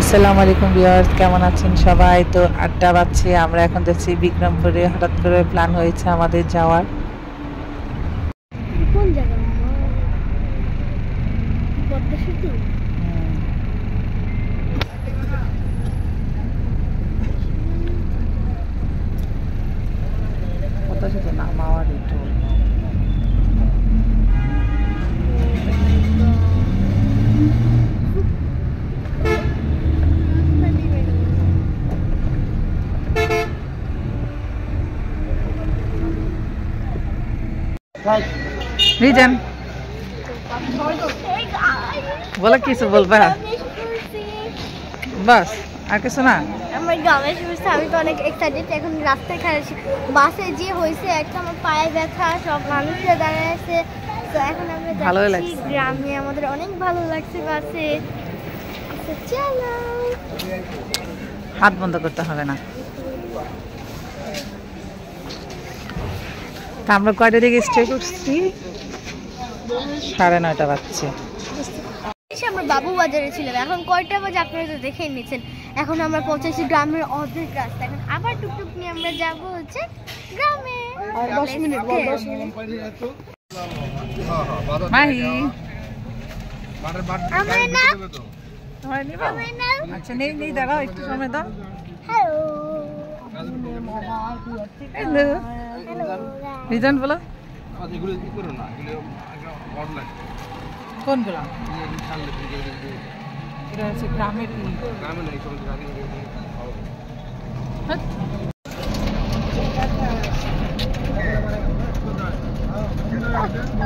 আসসালামু আলাইকুম ভিউয়ার্স, কেমন আছেন সবাই? তো 8টা বাজছে, আমরা এখন যাচ্ছি বিক্রমপুরে। হঠাৎ করে প্ল্যান হয়েছে আমাদের যাওয়ার। কোন জায়গা? পদ্মা সেতু। পদ্মা সেতু না, মাওয়ারি টোল। রিজন বলো, কিছু বলবা? বাস আর কিছু না। আমার গ্রামে শুনছি, আমি তো অনেক এক্সাইটেড। এখন রাস্তায় খাচ্ছি, বাসে যে হয়েছে একটা আমার পায়ে ব্যথা, সব মানুষরা দাঁড়ায় আছে। তো এখন আমরা যাচ্ছি গ্রামে, আমাদের অনেক ভালো লাগছে বাসে। আচ্ছা চলো, হাত বন্ধ করতে হবে না। তা আমরা কয়টা দিকে স্টে করছি? 9:30 বাজছে। আমরা বাবু বাজারে ছিলাম, এখন কয়টা বাজে আপনারা তো দেখে নিচ্ছেন। এখন আমরা পৌঁছেছি গ্রামের অর্ধেক রাস্তা। এখন আবার টুকটুক নিয়ে আমরা যাব হচ্ছে গ্রামে। 10 মিনিট। মাহি আচ্ছা, নেই নেই, দাঁড়াও একটু সময় দাও। হ্যালো রিজন বলো, কোনগুলো? এটা হচ্ছে গ্রামের।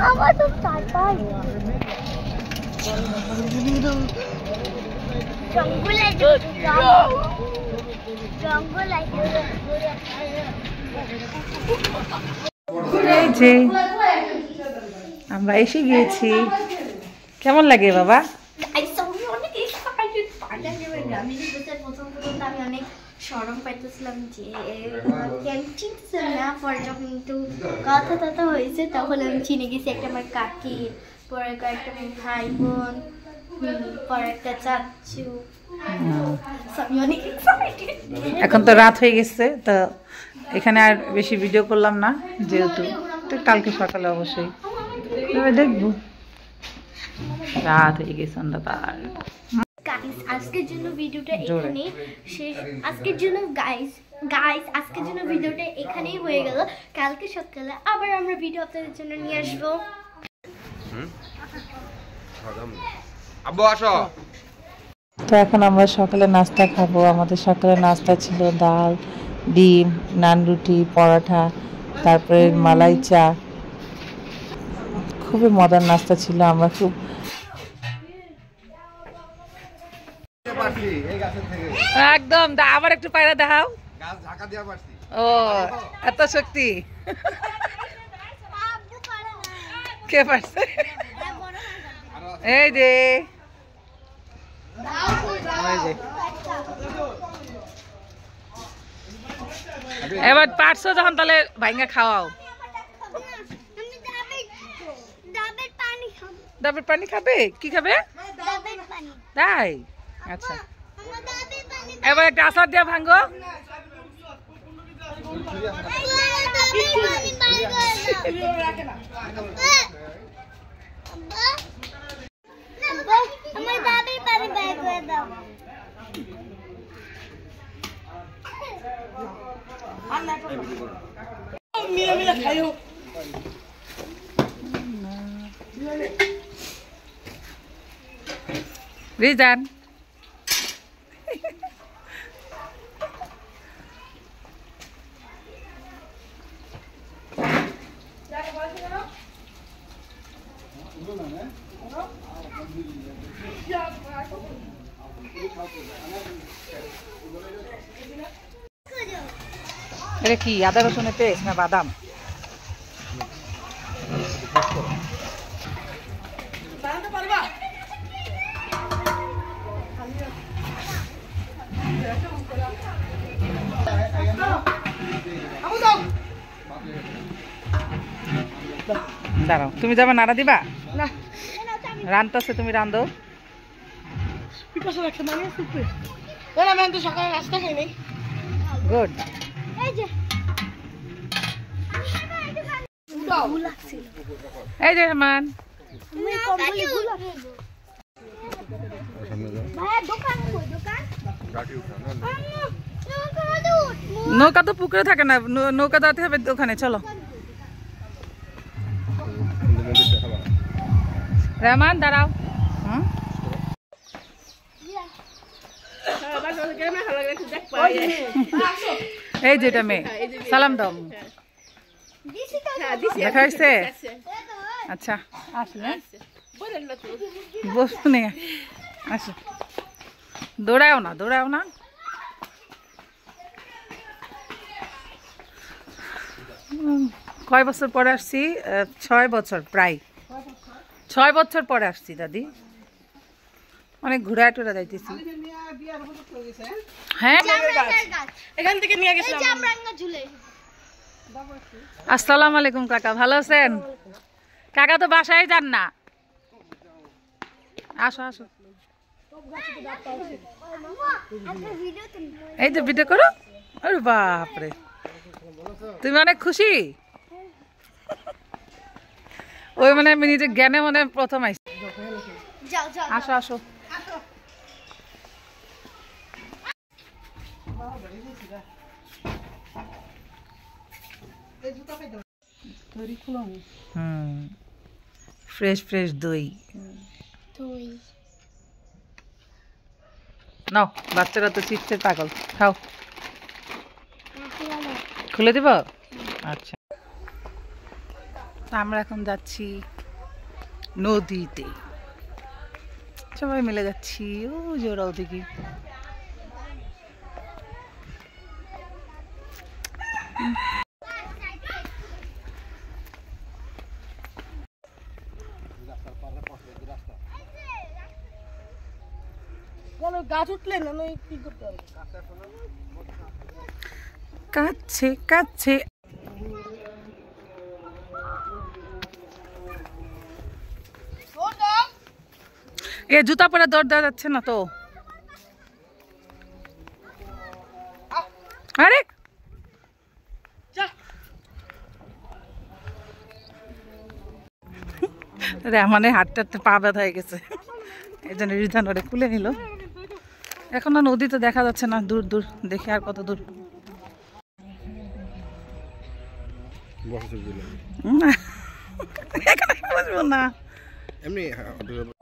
আমার তো চারপাশ জঙ্গল এই যে আমরা এসে গিয়েছি। কেমন লাগে বাবা? আমি অনেক সরম পাইতেছিলাম যে আমি চিনতেছিলাম না। পরে যখন একটু কথা টথা হয়েছে তখন আমি চিনে গেছি। একটা আমার কাকি, পরে কয়েকটা ভাই বোন, পরে একটা চাচু। এখন তো রাত হয়ে গেছে, তো এখানে আর বেশি ভিডিও করলাম না, যেহেতু তো কালকে সকালে অবশ্যই দেখবো। রাত হয়ে গেছে, অন্ধকার। আজকের জন্য ভিডিওটা এখানেই শেষ। আজকের জন্য গাইস আজকের জন্য ভিডিওটা এখানেই হয়ে গেল। কালকে সকালে আবার আমরা ভিডিও আপনাদের জন্য নিয়ে আসবো। তো এখন আমরা সকালে নাস্তা খাবো। আমাদের সকালে নাস্তা ছিল ডাল, ডিম, নান, রুটি, পরোটা, তারপরে মালাই চা। খুবই মজার নাস্তা ছিল। আমরা খুব একদম আবার একটু পায়রা দেখাও। ও এত শক্তি কে পারছে? এই যে এবার পারছো যখন, তাহলে ভাইঙ্গা খাওয়াও। ডাবের পানি খাবে? কি খাবে? তাই আচ্ছা, এবার একটা আচার দিয়া ভাঙ্গো। রিজান এটা কি আদা রসুনের পেস্ট না বাদাম? দাঁড়াও, তুমি যাবা নাড়া দিবা? না, রান্তাছে, তুমি রান্ধো। পিপাসা লাগছে মানে সুপে ওরা আমি তো সকালে নাস্তা খাই নাই গুড এই যে এই যে রহমান আমি কমপ্লিট ভুল ভাই দোকান কই দোকান গাড়ি উঠানো নৌকা তো পুকুরে থাকে না, নৌকা দাঁড়াতে হবে ওখানে। চলো রহমান দাঁড়াও। এই যেটা মেয়ে সালাম দাও। দেখা হয়েছে? আচ্ছা আসলে বসবো নে, আসো। দৌড়াও না, দৌড়াও না। কয় বছর পরে আসছি? 6 বছর, প্রায় 6 বছর পরে আসছি দাদি। অনেক ঘুরা টুরা যাইতেছি। হ্যাঁ এখান থেকে নিয়ে গেছিলাম জামরাঙ্গা ঝুলে। আসসালামু আলাইকুম কাকা, ভালো আছেন? কাকা তো বাসায় যান না। আসো আসো, এই যে ভিডিও করো। আরে বাপরে, তুমি অনেক খুশি? ওই মানে আমি নিজের জ্ঞানে মনে প্রথম আইছি। যাও যাও আসো আসো। ফ্রেশ ফ্রেশ দই তুই নাও। বাচ্চারা তো চিপসের পাগল, খাও। খুলে দিব? আচ্ছা, আমরা এখন যাচ্ছি নদীতে, সবাই মিলে যাচ্ছি। ও জোড়া ওদিকে গাছ উঠলে না কি করতে হবে কাছে কাছে। এ জুতা পরে দৌড় দেওয়া যাচ্ছে না তো। আরে মানে হাতটা পা ব্যথা হয়ে গেছে, এই জন্য রিধান ওরে খুলে নিল। এখন আর নদীতে দেখা যাচ্ছে না, দূর দূর দেখে আর কত দূর।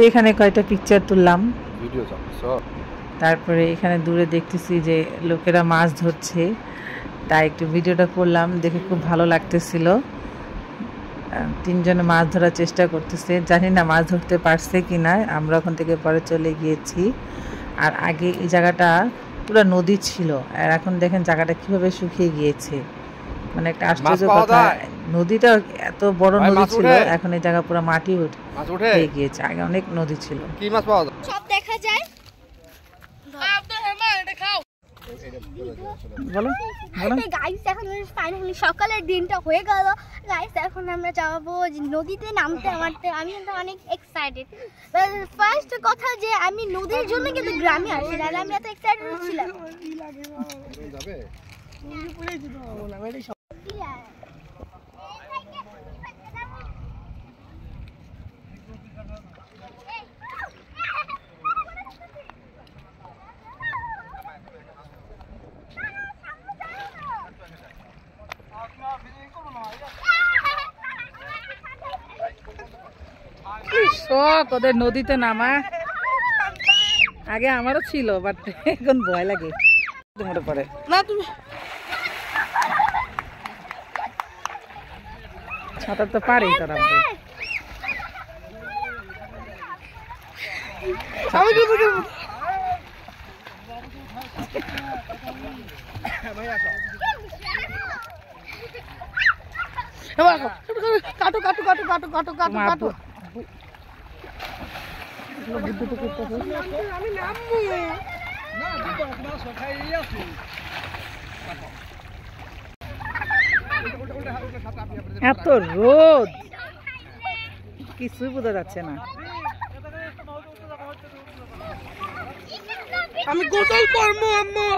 এখানে কয়টা পিকচার তুললাম, তারপরে এখানে দূরে দেখতেছি যে লোকেরা মাছ ধরছে, তাই একটু ভিডিওটা করলাম। দেখে খুব ভালো লাগতেছিল। 3 জনে মাছ ধরার চেষ্টা করতেছে, জানি না মাছ ধরতে পারছে কিনা। আমরা ওখান থেকে পরে চলে গিয়েছি। আর আগে এই জায়গাটা পুরো নদী ছিল, আর এখন দেখেন জায়গাটা কিভাবে শুকিয়ে গিয়েছে। মানে একটা আশ্চর্য কথা, নদীটা এত বড় নদী ছিল, এখন এই জায়গা পুরো মাটি হয়ে গিয়েছে। আগে অনেক নদী ছিল। সব দেখা যায়। বলো বলো। গাইস এখন ফাইনালি সকালের দিনটা হয়ে গেল। গাইস এখন আমরা যাবো নদীতে নামতে। আমি কিন্তু অনেক এক্সাইটেড। ফার্স্ট কথা যে আমি নদীর জন্য কিন্তু গ্রামে আসি, আর আমি এত এক্সাইটেড ছিলাম। শখ ওদের নদীতে নামা। আগে আমারও ছিল, বাট এখন ভয় লাগে। তোমার পরে না তুমি সাঁতার তো পারি তারা। আমি কি বুঝি কাটো কাটো কাটো কাটো কাটো কাটো কাটো। আমি নামবো এত রোদ, কিছুই বোঝা যাচ্ছে না। আমি গোসল করবো আম্মু।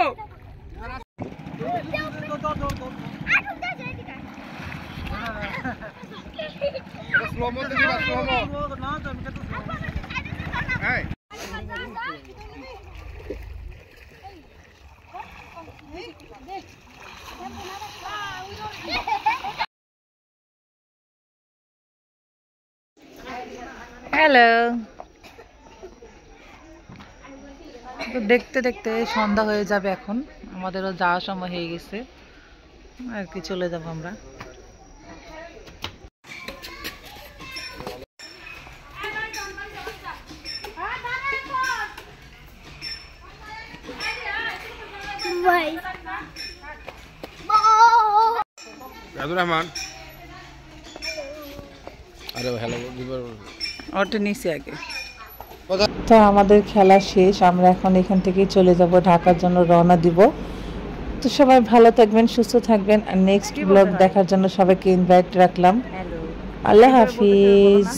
স্লোমো দিবা স্লোমো এই হ্যালো। দেখতে দেখতে সন্ধ্যা হয়ে যাবে, এখন আমাদেরও যাওয়ার সময় হয়ে গেছে আর কি, চলে যাব আমরা। রহমান আরে হ্যালো ওটা নিচে আগে। তো আমাদের খেলা শেষ, আমরা এখন এখান থেকে চলে যাব ঢাকার জন্য রওনা দিব। তো সবাই ভালো থাকবেন, সুস্থ থাকবেন, আর নেক্সট ব্লগ দেখার জন্য সবাইকে ইনভাইট রাখলাম। আল্লাহ হাফিজ।